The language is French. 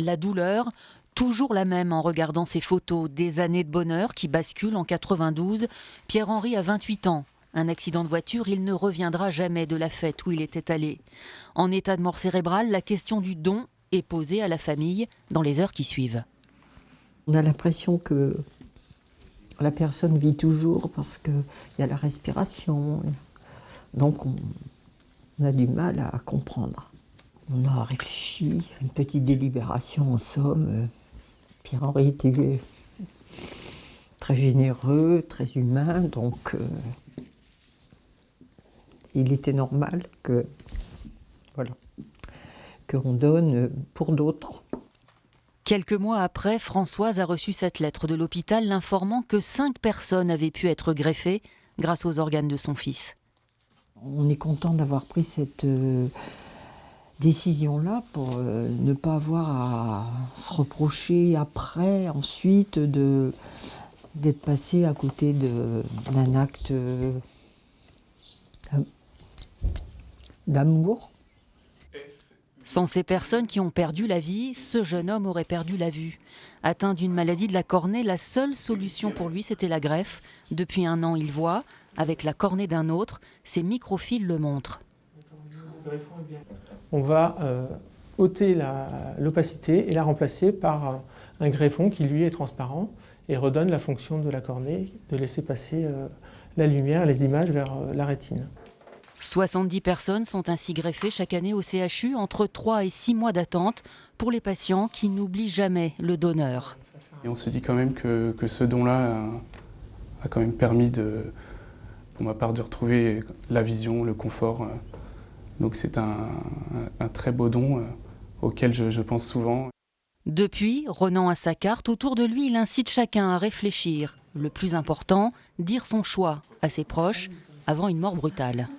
La douleur, toujours la même en regardant ces photos, des années de bonheur qui basculent en 92. Pierre-Henri a 28 ans. Un accident de voiture, il ne reviendra jamais de la fête où il était allé. En état de mort cérébrale, la question du don est posée à la famille dans les heures qui suivent. On a l'impression que la personne vit toujours parce qu'il y a la respiration. Donc on a du mal à comprendre. On a réfléchi, une petite délibération en somme. Pierre-Henri était très généreux, très humain, donc il était normal qu'on donne pour d'autres. Quelques mois après, Françoise a reçu cette lettre de l'hôpital l'informant que 5 personnes avaient pu être greffées grâce aux organes de son fils. On est content d'avoir pris cette décision-là pour ne pas avoir à se reprocher après, ensuite, d'être passé à côté d'un acte d'amour. Sans ces personnes qui ont perdu la vie, ce jeune homme aurait perdu la vue. Atteint d'une maladie de la cornée, la seule solution pour lui, c'était la greffe. Depuis 1 an, il voit. Avec la cornée d'un autre, ses microfils le montrent. On va ôter l'opacité et la remplacer par un greffon qui, lui, est transparent et redonne la fonction de la cornée, de laisser passer la lumière, les images vers la rétine. 70 personnes sont ainsi greffées chaque année au CHU, entre 3 et 6 mois d'attente pour les patients qui n'oublient jamais le donneur. Et on se dit quand même que ce don-là a quand même permis, pour ma part, de retrouver la vision, le confort. Donc c'est un très beau don auquel je pense souvent. Depuis, Renan a sa carte. Autour de lui, il incite chacun à réfléchir. Le plus important, dire son choix à ses proches avant une mort brutale.